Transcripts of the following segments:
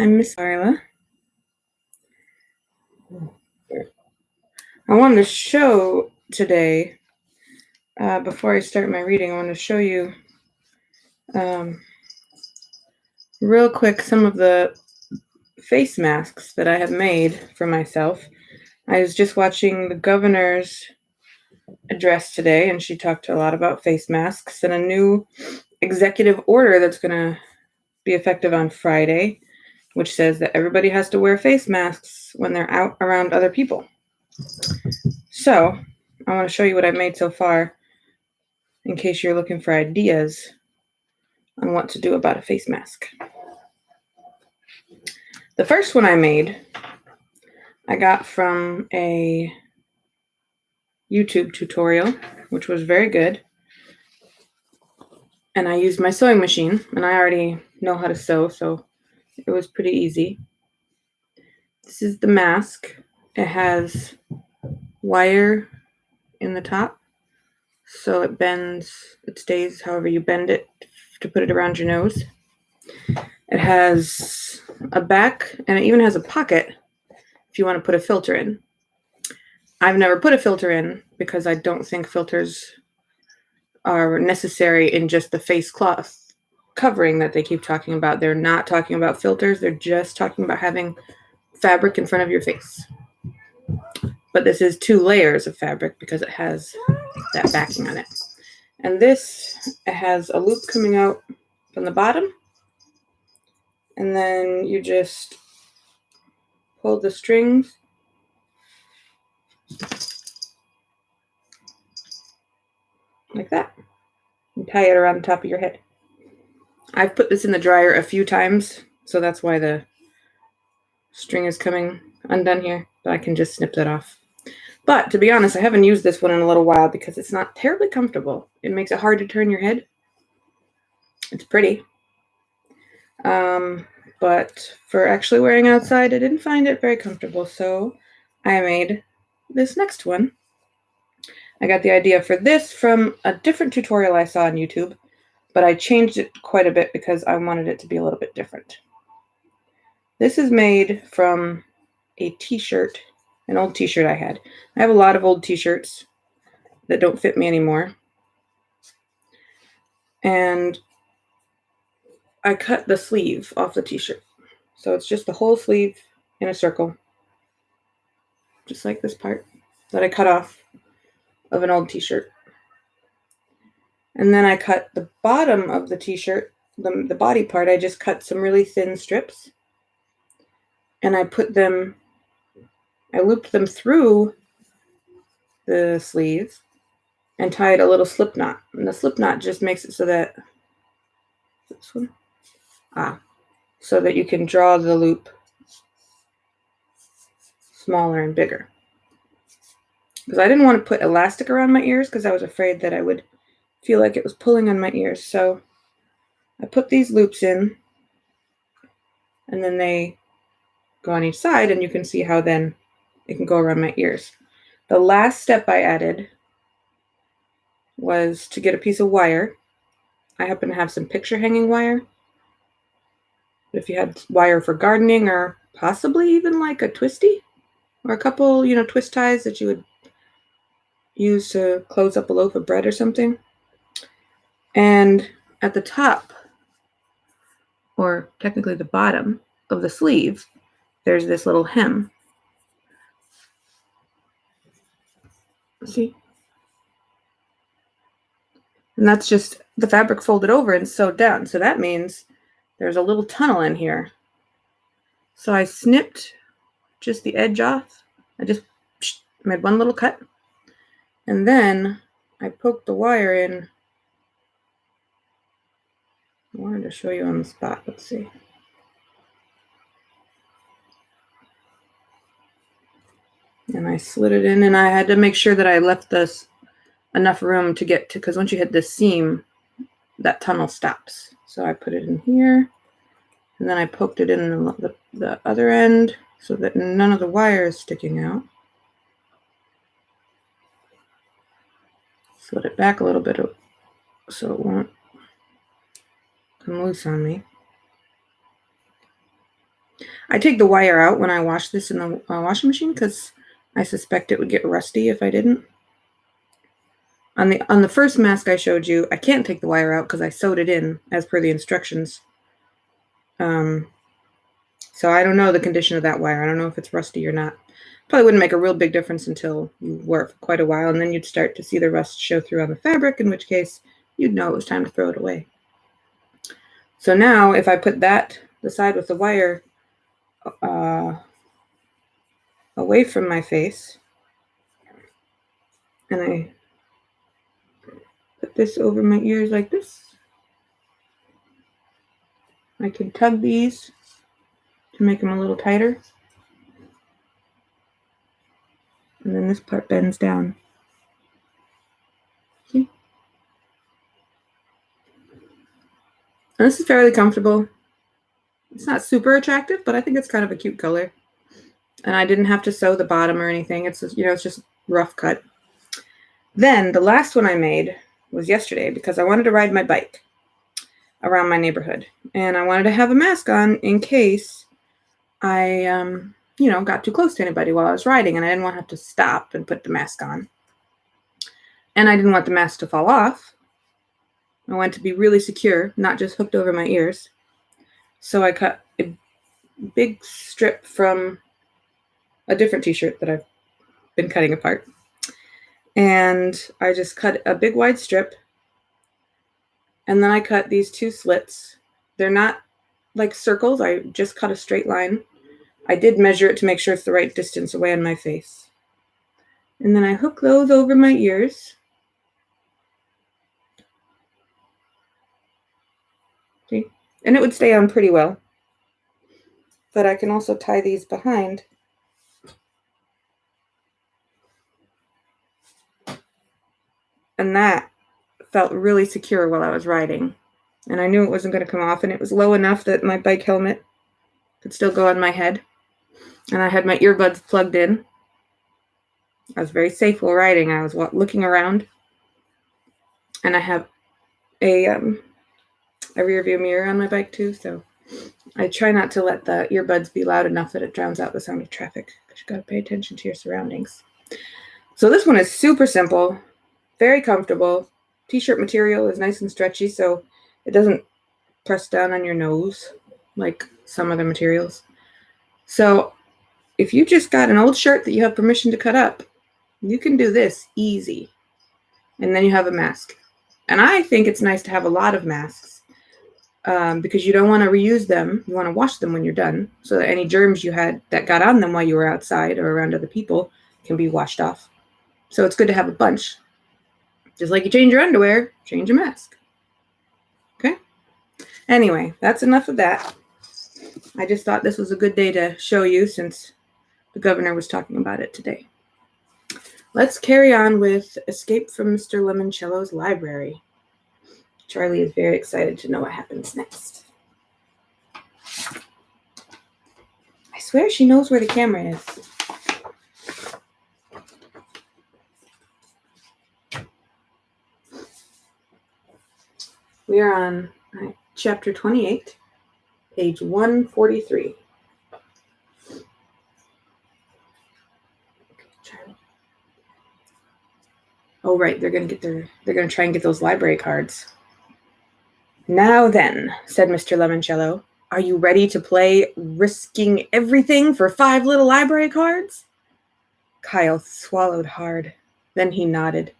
I miss Carla. I wanted to show today, before I start my reading, I want to show you real quick some of the face masks that I have made for myself. I was just watching the governor's address today, and she talked a lot about face masks and a new executive order that's going to be effective on Friday, which says that everybody has to wear face masks when they're out around other people. So I want to show you what I've made so far in case you're looking for ideas on what to do about a face mask. The first one I made, I got from a YouTube tutorial, which was very good. And I used my sewing machine, and I already know how to sew, so it was pretty easy. This is the mask. It has wire in the top, so it bends, it stays however you bend it to put it around your nose. It has a back, and it even has a pocket if you want to put a filter in. I've never put a filter in because I don't think filters are necessary in just the face cloth covering that they keep talking about. They're not talking about filters. They're just talking about having fabric in front of your face. But this is 2 layers of fabric because it has that backing on it. And this, it has a loop coming out from the bottom. And then you just pull the strings like that and tie it around the top of your head. I've put this in the dryer a few times, so that's why the string is coming undone here, but I can just snip that off. But to be honest, I haven't used this one in a little while because it's not terribly comfortable. It makes it hard to turn your head. It's pretty. But for actually wearing outside, I didn't find it very comfortable, so I made this next one. I got the idea for this from a different tutorial I saw on YouTube, but I changed it quite a bit because I wanted it to be a little bit different. This is made from a t-shirt, an old t-shirt I had. I have a lot of old t-shirts that don't fit me anymore. And I cut the sleeve off the t-shirt. So it's just the whole sleeve in a circle, just like this part that I cut off of an old t-shirt. And then I cut the bottom of the t-shirt, the body part, I just cut some really thin strips. And I looped them through the sleeve and tied a little slip knot. And the slip knot just makes it so that, this one? So that you can draw the loop smaller and bigger. Because I didn't want to put elastic around my ears because I was afraid that I would feel like it was pulling on my ears. So I put these loops in, and then they go on each side, and you can see how then it can go around my ears. The last step I added was to get a piece of wire. I happen to have some picture hanging wire. But if you had wire for gardening, or possibly even like a twisty, or a couple, twist ties that you would use to close up a loaf of bread or something. And at the top, or technically the bottom of the sleeve, there's this little hem. See? And that's just the fabric folded over and sewed down. So that means there's a little tunnel in here. So I snipped just the edge off. I just made one little cut. And then I poked the wire in. I wanted to show you on the spot. Let's see. And I slid it in, and I had to make sure that I left this enough room to get to, because once you hit this seam, that tunnel stops. So I put it in here, and then I poked it in the other end so that none of the wire is sticking out. Slid it back a little bit so it won't come loose on me. I take the wire out when I wash this in the washing machine because I suspect it would get rusty if I didn't. On the first mask I showed you, I can't take the wire out because I sewed it in as per the instructions. So I don't know the condition of that wire. I don't know if it's rusty or not. Probably wouldn't make a real big difference until you wore it for quite a while, and then you'd start to see the rust show through on the fabric, in which case you'd know it was time to throw it away. So now if I put the side with the wire away from my face, and I put this over my ears like this, I can tug these to make them a little tighter. And then this part bends down. See? And this is fairly comfortable. It's not super attractive, but I think it's kind of a cute color. And I didn't have to sew the bottom or anything. It's just, it's just rough cut. Then the last one I made was yesterday because I wanted to ride my bike around my neighborhood. And I wanted to have a mask on in case I got too close to anybody while I was riding, and I didn't want to have to stop and put the mask on. And I didn't want the mask to fall off. I wanted to be really secure, not just hooked over my ears. So I cut a big strip from a different t-shirt that I've been cutting apart. And I just cut a big wide strip. And then I cut these two slits. They're not like circles. I just cut a straight line. I did measure it to make sure it's the right distance away on my face. And then I hook those over my ears. See? And it would stay on pretty well. But I can also tie these behind. And that felt really secure while I was riding. And I knew it wasn't going to come off, and it was low enough that my bike helmet could still go on my head. And I had my earbuds plugged in. I was very safe while riding. I was looking around. And I have a rear view mirror on my bike too, so I try not to let the earbuds be loud enough that it drowns out the sound of traffic, because you got to pay attention to your surroundings. So this one is super simple, very comfortable. T-shirt material is nice and stretchy, so it doesn't press down on your nose like some other materials. So if you just got an old shirt that you have permission to cut up, you can do this easy. And then you have a mask. And I think it's nice to have a lot of masks because you don't want to reuse them. You want to wash them when you're done so that any germs you had that got on them while you were outside or around other people can be washed off. So it's good to have a bunch. Just like you change your underwear, change your mask. Okay? Anyway, that's enough of that. I just thought this was a good day to show you since the governor was talking about it today. Let's carry on with Escape from Mr. Lemoncello's library. Charlie is very excited to know what happens next. I swear she knows where the camera is. We are on chapter 28, page 143. Oh, right, they're gonna try and get those library cards. Now then, said Mr. Lemoncello, are you ready to play risking everything for 5 little library cards? Kyle swallowed hard. Then he nodded.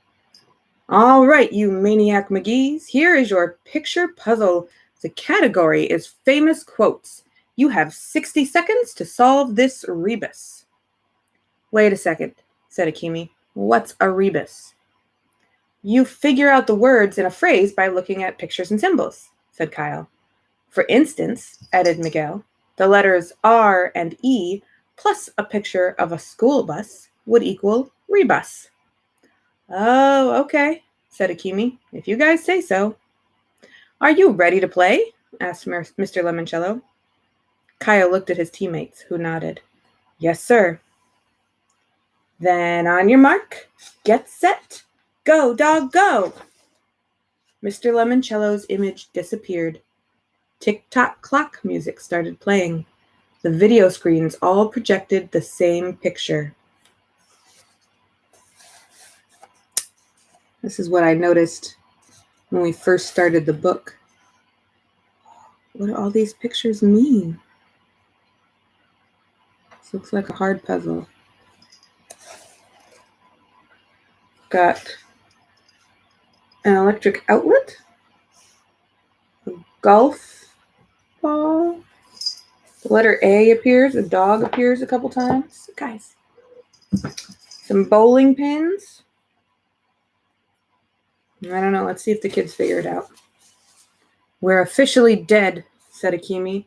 All right, you maniac McGees, here is your picture puzzle. The category is famous quotes. You have 60 seconds to solve this rebus. Wait a second, said Akimi. What's a rebus? You figure out the words in a phrase by looking at pictures and symbols, said Kyle. For instance, added Miguel, the letters R and E plus a picture of a school bus would equal rebus. Oh, okay, said Akimi, if you guys say so. Are you ready to play? Asked Mr. Lemoncello. Kyle looked at his teammates, who nodded. Yes, sir. Then on your mark, get set. Go, dog, go! Mr. Lemoncello's image disappeared. Tick-tock clock music started playing. The video screens all projected the same picture. This is what I noticed when we first started the book. What do all these pictures mean? This looks like a hard puzzle. Got an electric outlet, a golf ball. The letter A appears, a dog appears a couple times. Guys, some bowling pins. I don't know, let's see if the kids figure it out. We're officially dead, said Akimi.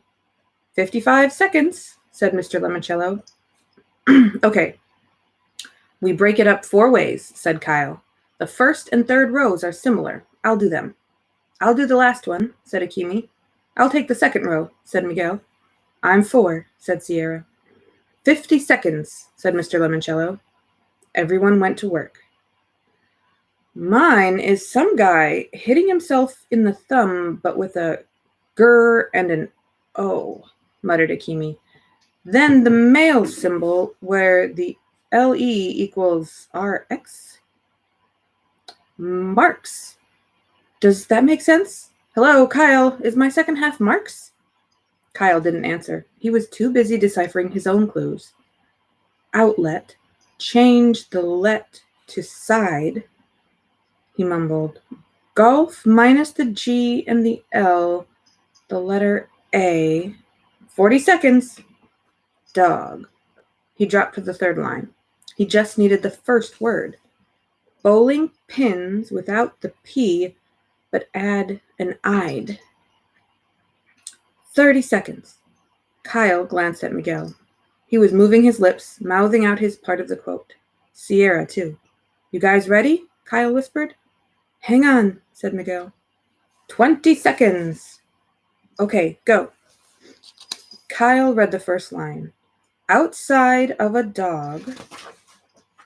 55 seconds, said Mr. Lemoncello. Okay. We break it up 4 ways, said Kyle. The first and third rows are similar. I'll do them. I'll do the last one, said Akimi. I'll take the second row, said Miguel. I'm 4, said Sierra. 50 seconds, said Mr. Lemoncello. Everyone went to work. Mine is some guy hitting himself in the thumb, but with a grr and an O, muttered Akimi. Then the male symbol where the LE equals RX. Marks. Does that make sense? Hello, Kyle, is my second half Marks? Kyle didn't answer. He was too busy deciphering his own clues. Outlet. Change the let to side. He mumbled. Golf minus the G and the L. The letter A. 40 seconds. Dog. He dropped to the third line. He just needed the first word. Bowling pins without the P, but add an I'd. 30 seconds. Kyle glanced at Miguel. He was moving his lips, mouthing out his part of the quote. Sierra, too. You guys ready? Kyle whispered. Hang on, said Miguel. 20 seconds. Okay, go. Kyle read the first line. Outside of a dog.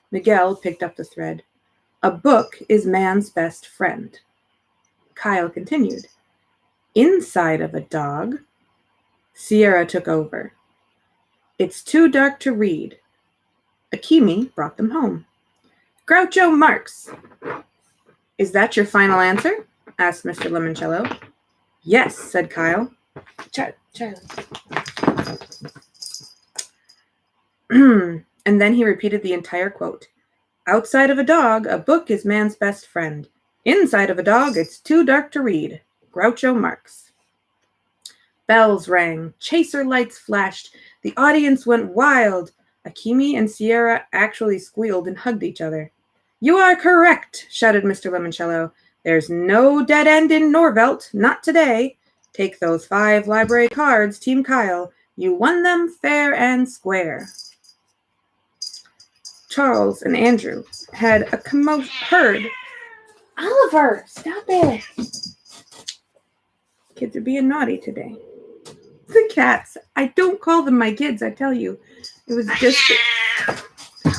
Miguel picked up the thread. A book is man's best friend. Kyle continued. Inside of a dog. Sierra took over. It's too dark to read. Akimi brought them home. Groucho Marx. Is that your final answer? Asked Mr. Lemoncello. Yes, said Kyle. Charlie. And then he repeated the entire quote. Outside of a dog, a book is man's best friend. Inside of a dog, it's too dark to read. Groucho Marx. Bells rang. Chaser lights flashed. The audience went wild. Akimi and Sierra actually squealed and hugged each other. You are correct, shouted Mr. Lemoncello. There's no dead end in Norvelt, not today. Take those 5 library cards, Team Kyle. You won them fair and square. Charles and Andrew had a heard. Oliver, stop it. Kids are being naughty today. The cats. I don't call them my kids, I tell you. It was just a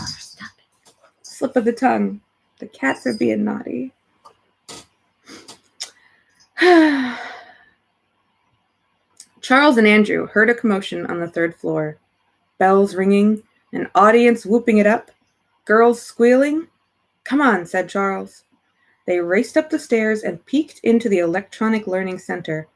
slip of the tongue. The cats are being naughty. Charles and Andrew heard a commotion on the 3rd floor. Bells ringing, an audience whooping it up, girls squealing. Come on, said Charles. They raced up the stairs and peeked into the Electronic Learning Center.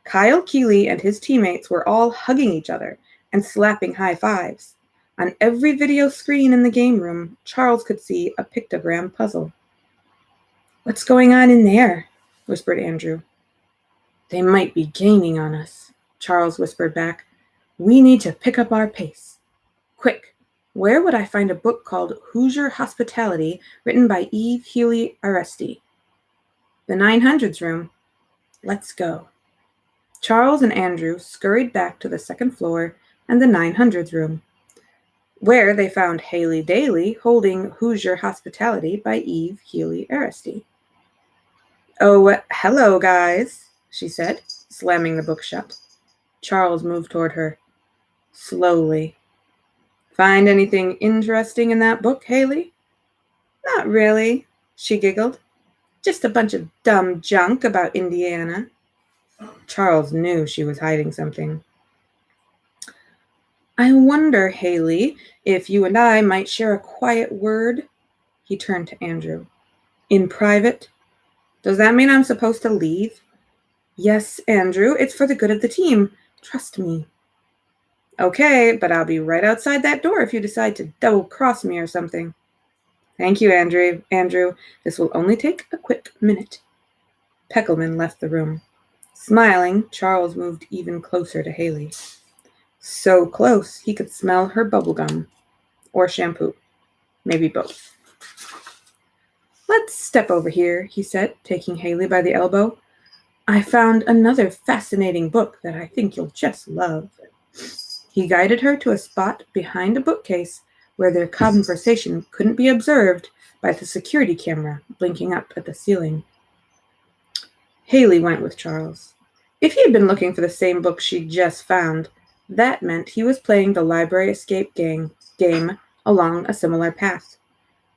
Kyle Keeley and his teammates were all hugging each other and slapping high fives. On every video screen in the game room, Charles could see a pictogram puzzle. What's going on in there? Whispered Andrew. They might be gaining on us, Charles whispered back. We need to pick up our pace. Quick, where would I find a book called Hoosier Hospitality written by Eve Healy Aresti? The 900s room. Let's go. Charles and Andrew scurried back to the 2nd floor and the 900s room, where they found Haley Daly holding Hoosier Hospitality by Eve Healy Aresti. Oh, hello, guys, she said, slamming the book shut. Charles moved toward her. Slowly. Find anything interesting in that book, Haley? Not really, she giggled. Just a bunch of dumb junk about Indiana. Charles knew she was hiding something. I wonder, Haley, if you and I might share a quiet word. He turned to Andrew. In private? Does that mean I'm supposed to leave? Yes, Andrew, it's for the good of the team. Trust me. Okay, but I'll be right outside that door if you decide to double-cross me or something. Thank you, Andrew. This will only take a quick minute. Peckelman left the room. Smiling, Charles moved even closer to Haley. So close he could smell her bubble gum. Or shampoo. Maybe both. Let's step over here, he said, taking Haley by the elbow. I found another fascinating book that I think you'll just love. He guided her to a spot behind a bookcase where their conversation couldn't be observed by the security camera blinking up at the ceiling. Haley went with Charles. If he had been looking for the same book she'd just found, that meant he was playing the library escape game along a similar path.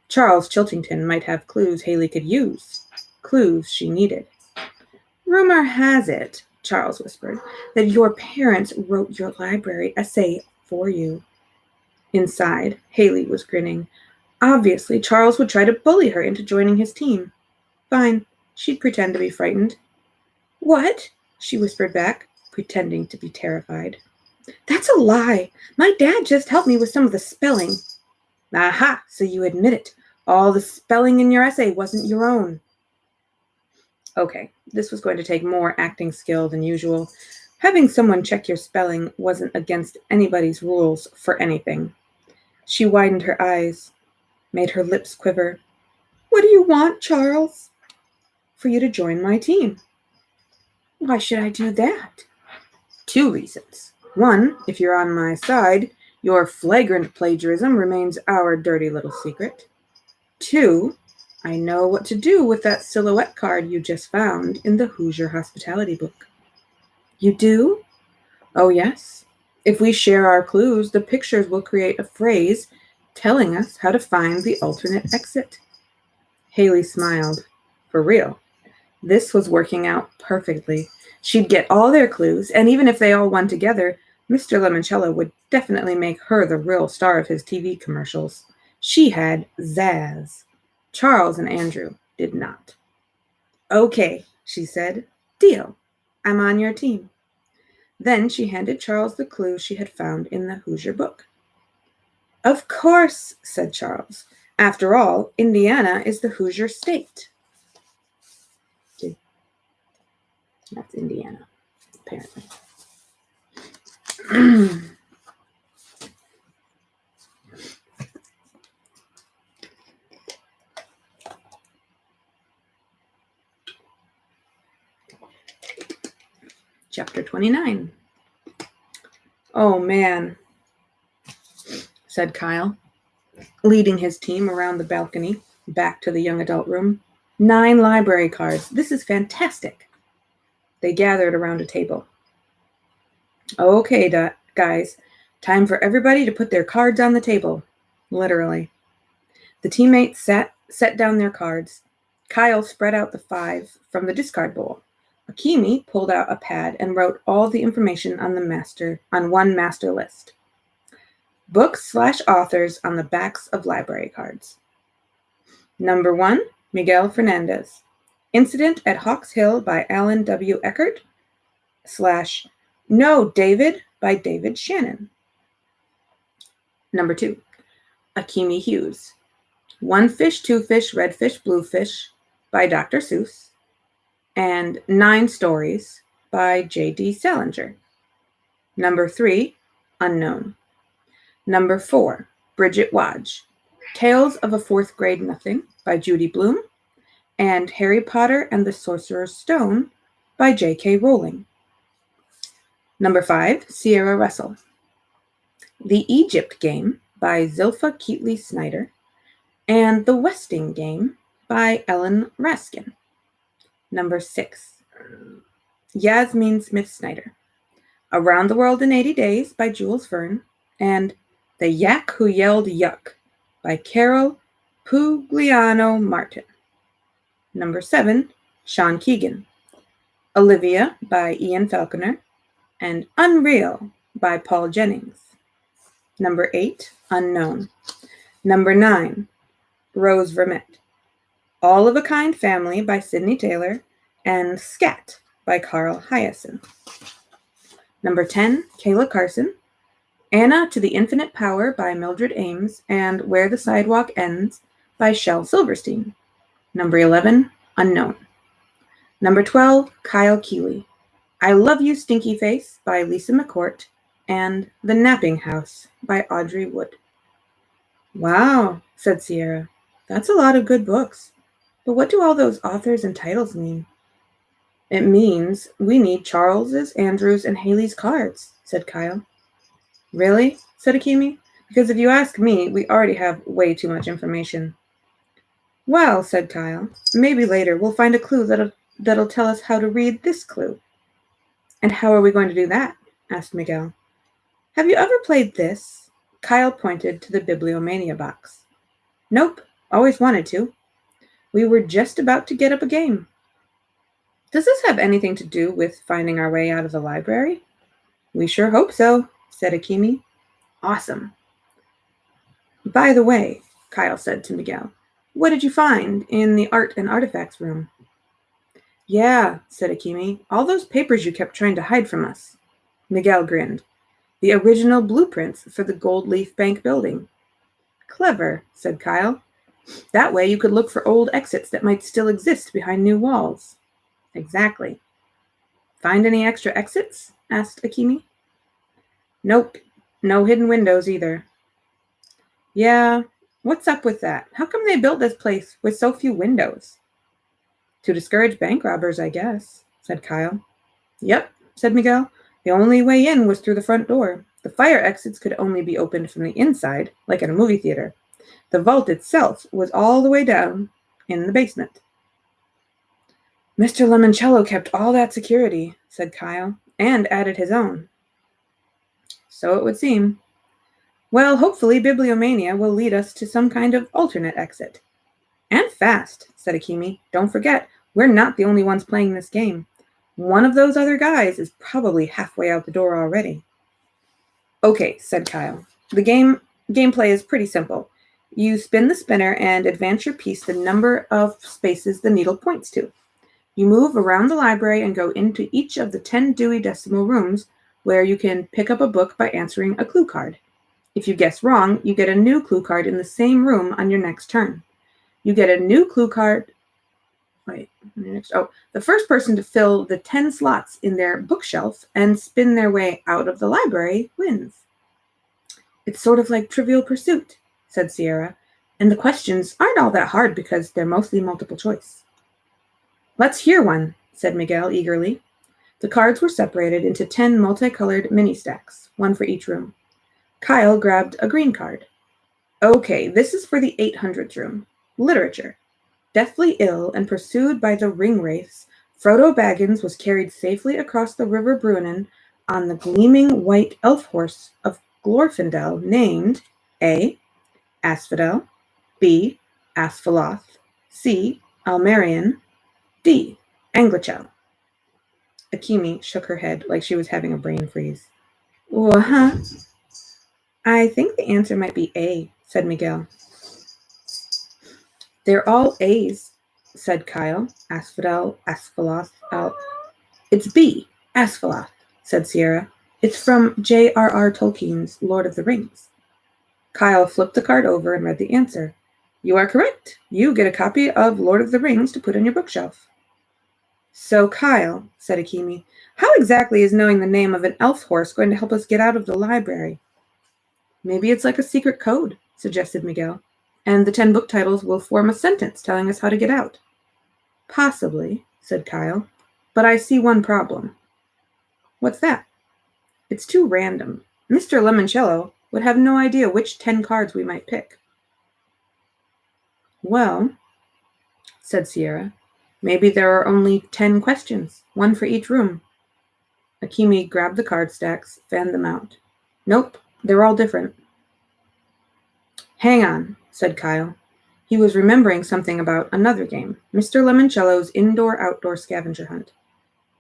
Charles Chiltington might have clues Haley could use, clues she needed. Rumor has it, Charles whispered, that your parents wrote your library essay for you. Inside, Haley was grinning. Obviously, Charles would try to bully her into joining his team. Fine, she'd pretend to be frightened. What? She whispered back, pretending to be terrified. That's a lie. My dad just helped me with some of the spelling. Aha, so you admit it. All the spelling in your essay wasn't your own. Okay, this was going to take more acting skill than usual. Having someone check your spelling wasn't against anybody's rules for anything. She widened her eyes, made her lips quiver. What do you want, Charles? For you to join my team. Why should I do that? 2 reasons. 1, if you're on my side, your flagrant plagiarism remains our dirty little secret. 2, I know what to do with that silhouette card you just found in the Hoosier Hospitality book. You do? Oh, yes. If we share our clues, the pictures will create a phrase telling us how to find the alternate exit. Haley smiled. For real. This was working out perfectly. She'd get all their clues, and even if they all won together, Mr. Lemoncello would definitely make her the real star of his TV commercials. She had zazz. Charles and Andrew did not. Okay, she said. Deal. I'm on your team. Then she handed Charles the clue she had found in the Hoosier book. Of course, said Charles. After all, Indiana is the Hoosier state. That's Indiana, apparently. Chapter 29. Oh, man, said Kyle, leading his team around the balcony, back to the young adult room. 9 library cards. This is fantastic. They gathered around a table. Okay, guys, time for everybody to put their cards on the table. Literally. The teammates set down their cards. Kyle spread out the 5 from the discard bowl. Akimi pulled out a pad and wrote all the information on one master list. Books/authors on the backs of library cards. Number 1, Miguel Fernandez. Incident at Hawks Hill by Alan W. Eckert / No, David by David Shannon. Number 2, Akimi Hughes. 1 Fish, 2 Fish, Red Fish, Blue Fish by Dr. Seuss. And 9 Stories by J.D. Salinger. Number 3, Unknown. Number 4, Bridget Wadge. Tales of a Fourth Grade Nothing by Judy Blume. And Harry Potter and the Sorcerer's Stone by J.K. Rowling. Number 5, Sierra Russell. The Egypt Game by Zilpha Keatley Snyder. And The Westing Game by Ellen Raskin. Number 6, Yasmin Smith Snyder. Around the World in 80 Days by Jules Verne. And The Yak Who Yelled Yuck by Carol Pugliano Martin. Number 7, Sean Keegan. Olivia by Ian Falconer. And Unreal by Paul Jennings. Number 8, Unknown. Number 9, Rose Vermette. All of a Kind Family by Sidney Taylor, and Scat by Carl Hyacin. Number 10, Kayla Carson. Anna to the Infinite Power by Mildred Ames, and Where the Sidewalk Ends by Shel Silverstein. Number 11, Unknown. Number 12, Kyle Keeley. I Love You, Stinky Face by Lisa McCourt, and The Napping House by Audrey Wood. Wow, said Sierra. That's a lot of good books. But what do all those authors and titles mean? It means we need Charles's, Andrew's, and Haley's cards, said Kyle. Really? Said Akimi. Because if you ask me, we already have way too much information. Well, said Kyle, maybe later we'll find a clue that'll tell us how to read this clue. And how are we going to do that? Asked Miguel. Have you ever played this? Kyle pointed to the Bibliomania box. Nope, always wanted to. We were just about to get up a game. Does this have anything to do with finding our way out of the library? We sure hope so, said Akimi. Awesome. By the way, Kyle said to Miguel, what did you find in the art and artifacts room? Yeah, said Akimi, all those papers you kept trying to hide from us. Miguel grinned. The original blueprints for the Gold Leaf Bank building. Clever, said Kyle. That way you could look for old exits that might still exist behind new walls. Exactly. Find any extra exits? Asked Akimi. Nope, no hidden windows either. Yeah, what's up with that? How come they built this place with so few windows? To discourage bank robbers, I guess, said Kyle. Yep, said Miguel. The only way in was through the front door. The fire exits could only be opened from the inside, like in a movie theater. The vault itself was all the way down in the basement. Mr. Lemoncello kept all that security, said Kyle, and added his own. So it would seem. Well, hopefully Bibliomania will lead us to some kind of alternate exit. And fast, said Akimi. Don't forget, we're not the only ones playing this game. One of those other guys is probably halfway out the door already. Okay, said Kyle. The gameplay is pretty simple. You spin the spinner and advance your piece the number of spaces the needle points to. You move around the library and go into each of the 10 Dewey Decimal rooms where you can pick up a book by answering a clue card. If you guess wrong, you get a new clue card in the same room on your next turn. You get a new clue card. The first person to fill the 10 slots in their bookshelf and spin their way out of the library wins. It's sort of like Trivial Pursuit, said Sierra, and the questions aren't all that hard because they're mostly multiple choice. Let's hear one, said Miguel eagerly. The cards were separated into 10 multicolored mini stacks, one for each room. Kyle grabbed a green card. Okay, this is for the 800th room. Literature. Deathly ill and pursued by the ring wraiths, Frodo Baggins was carried safely across the River Bruinen on the gleaming white elf horse of Glorfindel named A. Asphodel, B. Asphiloth, C. Almerian, D. Anglichel. Akimi shook her head like she was having a brain freeze. Uh-huh. I think the answer might be A, said Miguel. They're all A's, said Kyle. Asphodel, Asphiloth, It's B, Asphiloth, said Sierra. It's from J.R.R. Tolkien's Lord of the Rings. Kyle flipped the card over and read the answer. You are correct. You get a copy of Lord of the Rings to put on your bookshelf. So, Kyle, said Akimi, how exactly is knowing the name of an elf horse going to help us get out of the library? Maybe it's like a secret code, suggested Miguel, and the 10 book titles will form a sentence telling us how to get out. Possibly, said Kyle, but I see one problem. What's that? It's too random. Mr. Lemoncello would have no idea which 10 cards we might pick. Well, said Sierra, maybe there are only 10 questions, one for each room. Akimi grabbed the card stacks, fanned them out. Nope, they're all different. Hang on, said Kyle. He was remembering something about another game, Mr. Lemoncello's indoor-outdoor scavenger hunt.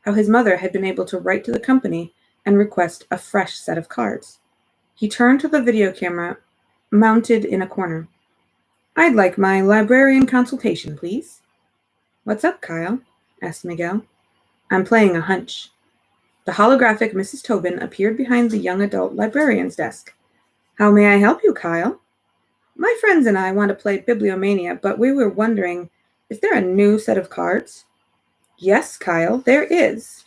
How his mother had been able to write to the company and request a fresh set of cards. He turned to the video camera mounted in a corner. I'd like my librarian consultation, please. What's up, Kyle? Asked Miguel. I'm playing a hunch. The holographic Mrs. Tobin appeared behind the young adult librarian's desk. How may I help you, Kyle? My friends and I want to play Bibliomania, but we were wondering, is there a new set of cards? Yes, Kyle, there is.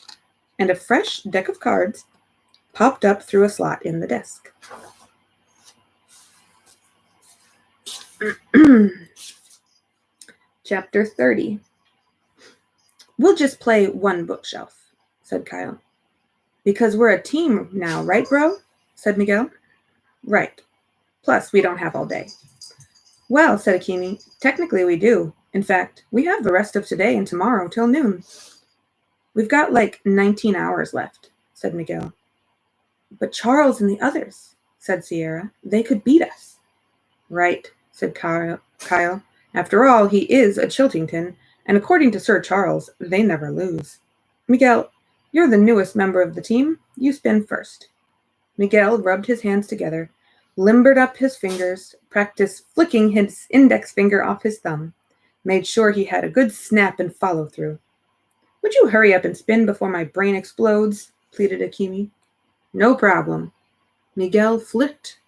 And a fresh deck of cards popped up through a slot in the desk. Chapter 30. We'll just play one bookshelf, said Kyle. Because we're a team now, right, bro? Said Miguel. Right. Plus, we don't have all day. Well, said Akimi, technically we do. In fact, we have the rest of today and tomorrow till noon. We've got like 19 hours left, said Miguel. But Charles and the others, said Sierra, they could beat us. Right, said Kyle. After all, he is a Chiltington, and according to Sir Charles, they never lose. Miguel, you're the newest member of the team. You spin first. Miguel rubbed his hands together, limbered up his fingers, practiced flicking his index finger off his thumb, made sure he had a good snap and follow-through. Would you hurry up and spin before my brain explodes? Pleaded Akimi. No problem. Miguel flicked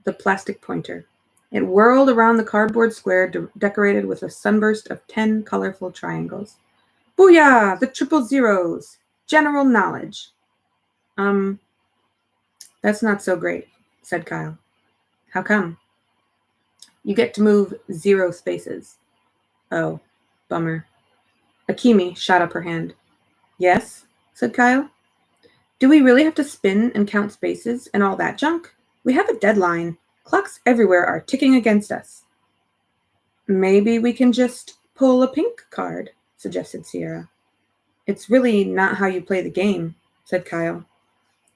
the plastic pointer. It whirled around the cardboard square decorated with a sunburst of 10 colorful triangles. Booyah! The triple zeros! General knowledge. That's not so great, said Kyle. How come? You get to move 0 spaces. Oh, bummer. Akimi shot up her hand. Yes, said Kyle. Do we really have to spin and count spaces and all that junk? We have a deadline. Clocks everywhere are ticking against us. Maybe we can just pull a pink card, suggested Sierra. It's really not how you play the game, said Kyle.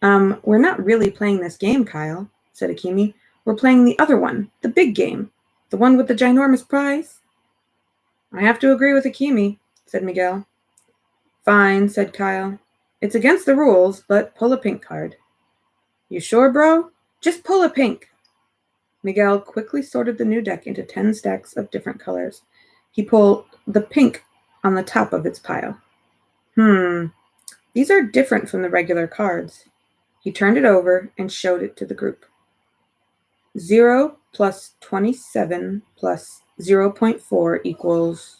We're not really playing this game, Kyle, said Akimi. We're playing the other one, the big game, the one with the ginormous prize. I have to agree with Akimi, said Miguel. Fine, said Kyle. It's against the rules, but pull a pink card. You sure, bro? Just pull a pink. Miguel quickly sorted the new deck into 10 stacks of different colors. He pulled the pink on the top of its pile. These are different from the regular cards. He turned it over and showed it to the group. 0 plus 27 plus 0.4 equals ?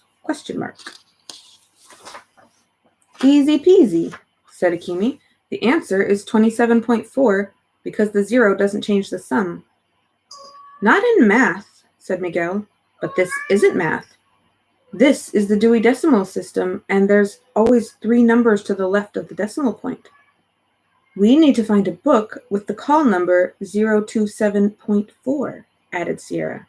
Easy peasy, said Akimi. The answer is 27.4 because the 0 doesn't change the sum. Not in math, said Miguel, but this isn't math. This is the Dewey Decimal System, and there's always 3 numbers to the left of the decimal point. We need to find a book with the call number 027.4, added Sierra.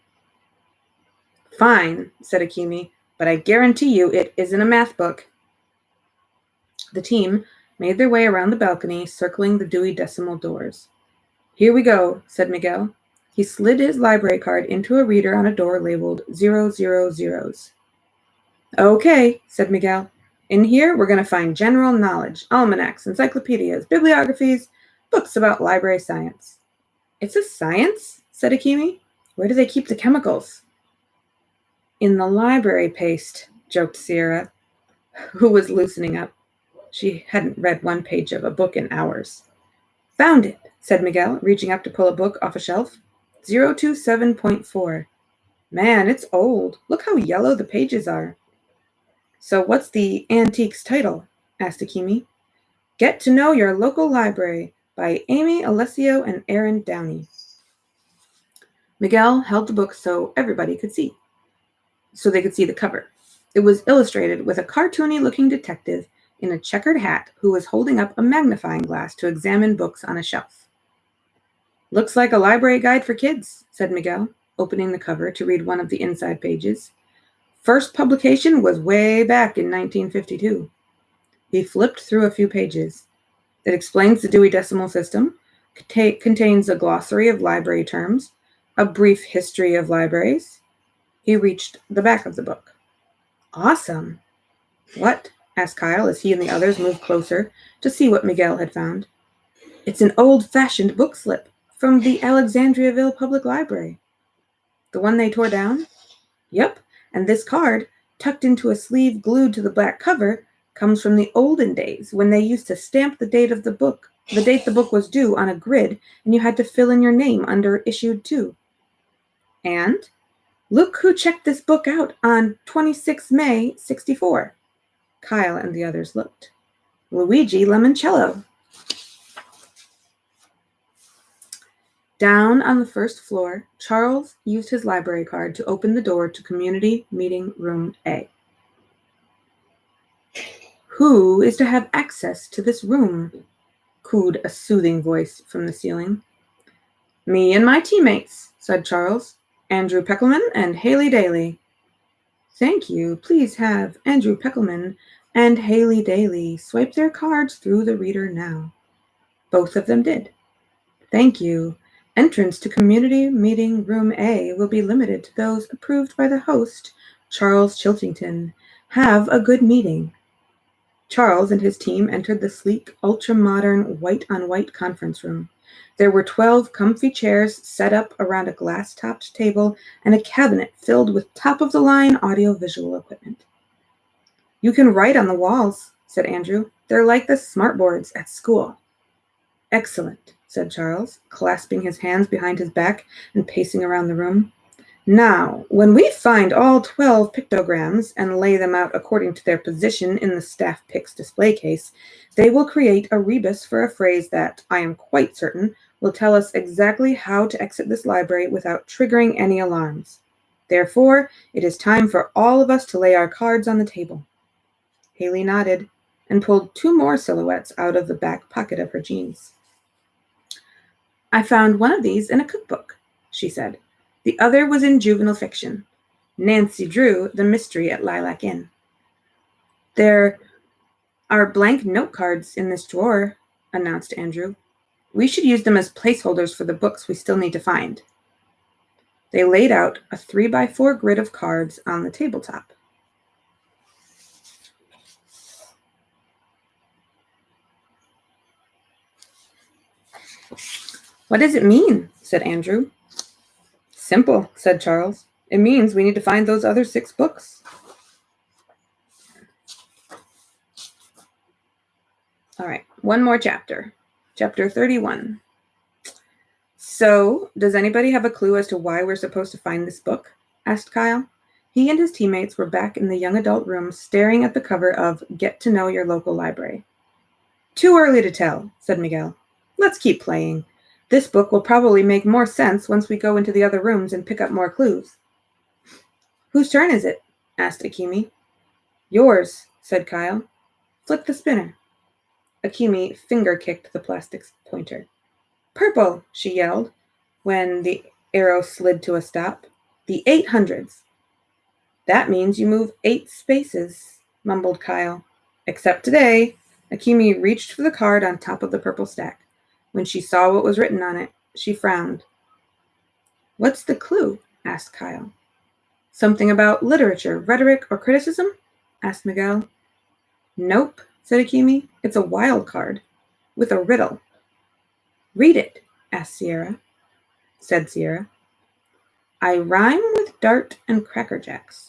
Fine, said Akimi, but I guarantee you it isn't a math book. The team made their way around the balcony, circling the Dewey Decimal doors. Here we go, said Miguel. He slid his library card into a reader on a door labeled 000s. Okay, said Miguel. In here, we're going to find general knowledge, almanacs, encyclopedias, bibliographies, books about library science. It's a science, said Akimi. Where do they keep the chemicals? In the library paste, joked Sierra, who was loosening up. She hadn't read one page of a book in hours. Found it, said Miguel, reaching up to pull a book off a shelf. 027.4. Man, it's old. Look how yellow the pages are. So what's the antique's title? Asked Akimi. Get to Know Your Local Library by Amy Alessio and Aaron Downey. Miguel held the book so everybody could see. So they could see the cover. It was illustrated with a cartoony-looking detective in a checkered hat who was holding up a magnifying glass to examine books on a shelf. Looks like a library guide for kids, said Miguel, opening the cover to read one of the inside pages. First publication was way back in 1952. He flipped through a few pages. It explains the Dewey Decimal System, contains a glossary of library terms, a brief history of libraries. He reached the back of the book. Awesome. What? Asked Kyle as he and the others moved closer to see what Miguel had found. It's an old-fashioned book slip From the Alexandriaville Public Library. The one they tore down? Yep, and this card, tucked into a sleeve glued to the black cover, comes from the olden days when they used to stamp the date the book was due on a grid, and you had to fill in your name under issued to. And look who checked this book out on 26 May 64. Kyle and the others looked. Luigi Lemoncello. Down on the first floor, Charles used his library card to open the door to Community Meeting Room A. Who is to have access to this room? Cooed a soothing voice from the ceiling. Me and my teammates, said Charles. Andrew Peckelman and Haley Daly. Thank you. Please have Andrew Peckelman and Haley Daly swipe their cards through the reader now. Both of them did. Thank you. Entrance to Community Meeting Room A will be limited to those approved by the host, Charles Chiltington. Have a good meeting. Charles and his team entered the sleek, ultra-modern, white-on-white conference room. There were 12 comfy chairs set up around a glass-topped table and a cabinet filled with top-of-the-line audio-visual equipment. You can write on the walls, said Andrew. They're like the smartboards at school. Excellent, said Charles, clasping his hands behind his back and pacing around the room. Now, when we find all 12 pictograms and lay them out according to their position in the staff picks display case, they will create a rebus for a phrase that, I am quite certain, will tell us exactly how to exit this library without triggering any alarms. Therefore, it is time for all of us to lay our cards on the table. Haley nodded and pulled 2 more silhouettes out of the back pocket of her jeans. I found one of these in a cookbook, she said. The other was in juvenile fiction. Nancy drew The Mystery at Lilac Inn. There are blank note cards in this drawer, announced Andrew. We should use them as placeholders for the books we still need to find. They laid out a 3x4 grid of cards on the tabletop. What does it mean? Said Andrew. Simple, said Charles. It means we need to find those other 6 books. All right, one more chapter. Chapter 31. So, does anybody have a clue as to why we're supposed to find this book? Asked Kyle. He and his teammates were back in the young adult room staring at the cover of Get to Know Your Local Library. Too early to tell, said Miguel. Let's keep playing. This book will probably make more sense once we go into the other rooms and pick up more clues. Whose turn is it? Asked Akimi. Yours, said Kyle. Flick the spinner. Akimi finger-kicked the plastic pointer. Purple, she yelled, when the arrow slid to a stop. The 800s. That means you move 8 spaces, mumbled Kyle. Except today. Akimi reached for the card on top of the purple stack. When she saw what was written on it, she frowned. What's the clue? Asked Kyle. Something about literature, rhetoric, or criticism? Asked Miguel. Nope, said Akimi. It's a wild card with a riddle. Read it, said Sierra. I rhyme with dart and crackerjacks.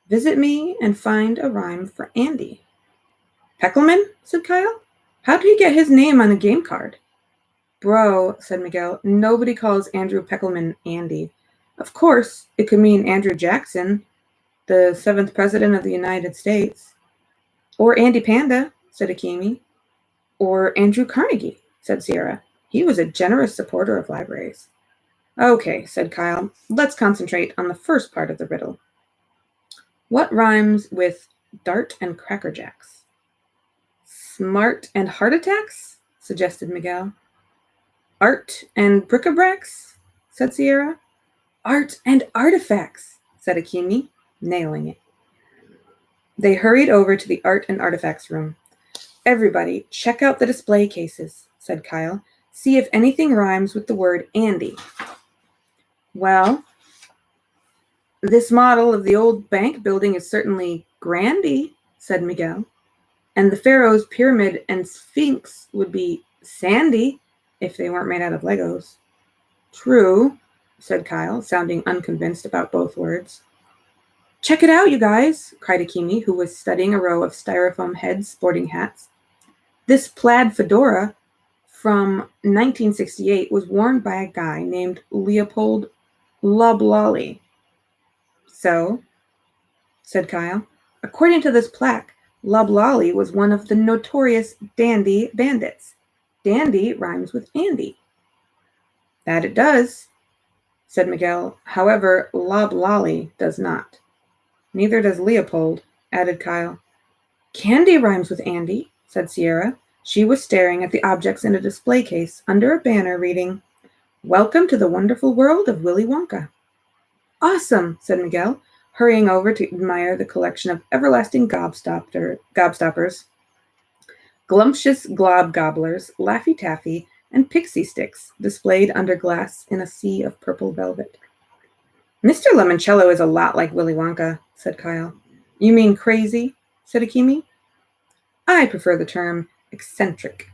Visit me and find a rhyme for Andy. Peckelman, said Kyle. How did he get his name on a game card? Bro, said Miguel, nobody calls Andrew Peckelman Andy. Of course, it could mean Andrew Jackson, the 7th president of the United States. Or Andy Panda, said Akimi. Or Andrew Carnegie, said Sierra. He was a generous supporter of libraries. Okay, said Kyle. Let's concentrate on the first part of the riddle. What rhymes with dart and crackerjacks? Smart and heart attacks? Suggested Miguel. Art and bric-a-bracs? Said Sierra. Art and artifacts, said Akimi, nailing it. They hurried over to the art and artifacts room. Everybody, check out the display cases, said Kyle. See if anything rhymes with the word Andy. Well, this model of the old bank building is certainly grandy, said Miguel. And the Pharaoh's pyramid and sphinx would be sandy if they weren't made out of Legos. True, said Kyle, sounding unconvinced about both words. Check it out, you guys, cried Akimi, who was studying a row of styrofoam heads sporting hats. This plaid fedora from 1968 was worn by a guy named Leopold Loblolly. So, said Kyle, according to this plaque, Loblolly was one of the notorious dandy bandits. Dandy rhymes with Andy. That it does, said Miguel. However, Loblolly does not. Neither does Leopold, added Kyle. Candy rhymes with Andy, said Sierra. She was staring at the objects in a display case under a banner reading, Welcome to the wonderful world of Willy Wonka. Awesome, said Miguel, hurrying over to admire the collection of everlasting gobstoppers, glumptious glob gobblers, Laffy Taffy, and pixie sticks displayed under glass in a sea of purple velvet. Mr. Lemoncello is a lot like Willy Wonka, said Kyle. You mean crazy? Said Akimi. I prefer the term eccentric.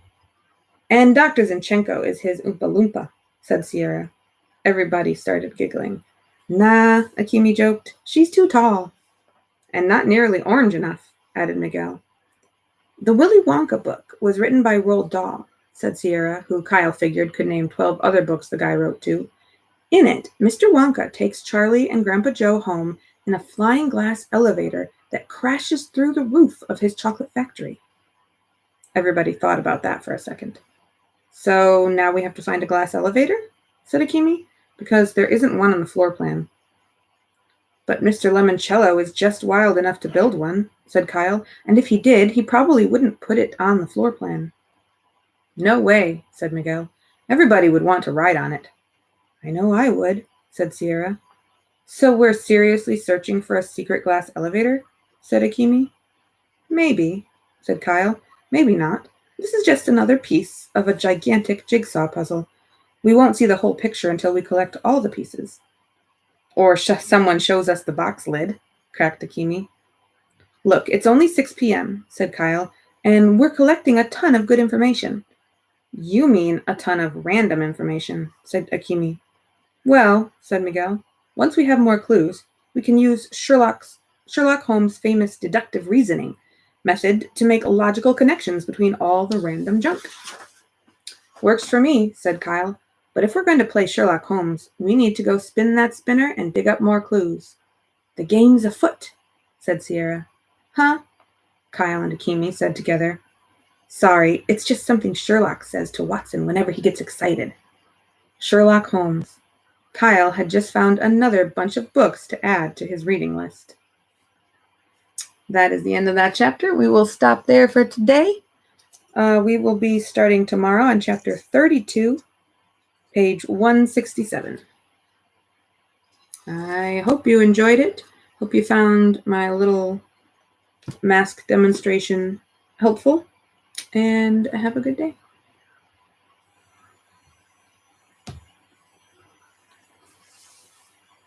And Dr. Zinchenko is his Oompa Loompa, said Sierra. Everybody started giggling. Nah, Akimi joked. She's too tall. And not nearly orange enough, added Miguel. The Willy Wonka book was written by Roald Dahl, said Sierra, who Kyle figured could name 12 other books the guy wrote too. In it, Mr. Wonka takes Charlie and Grandpa Joe home in a flying glass elevator that crashes through the roof of his chocolate factory. Everybody thought about that for a second. So now we have to find a glass elevator? Said Akimi, because there isn't one on the floor plan. But Mr. Lemoncello is just wild enough to build one, said Kyle, and if he did, he probably wouldn't put it on the floor plan. No way, said Miguel. Everybody would want to ride on it. I know I would, said Sierra. So we're seriously searching for a secret glass elevator? Said Akimi. Maybe, said Kyle. Maybe not. This is just another piece of a gigantic jigsaw puzzle. We won't see the whole picture until we collect all the pieces. Or someone shows us the box lid, cracked Akimi. Look, it's only 6 p.m., said Kyle, and we're collecting a ton of good information. You mean a ton of random information, said Akimi. Well, said Miguel, once we have more clues, we can use Sherlock Holmes' famous deductive reasoning method to make logical connections between all the random junk. Works for me, said Kyle, but if we're going to play Sherlock Holmes, we need to go spin that spinner and dig up more clues. The game's afoot, said Sierra. Huh? Kyle and Akimi said together. Sorry, it's just something Sherlock says to Watson whenever he gets excited. Sherlock Holmes. Kyle had just found another bunch of books to add to his reading list. That is the end of that chapter. We will stop there for today. We will be starting tomorrow on chapter 32, page 167. I hope you enjoyed it. Hope you found my little mask demonstration helpful. And have a good day.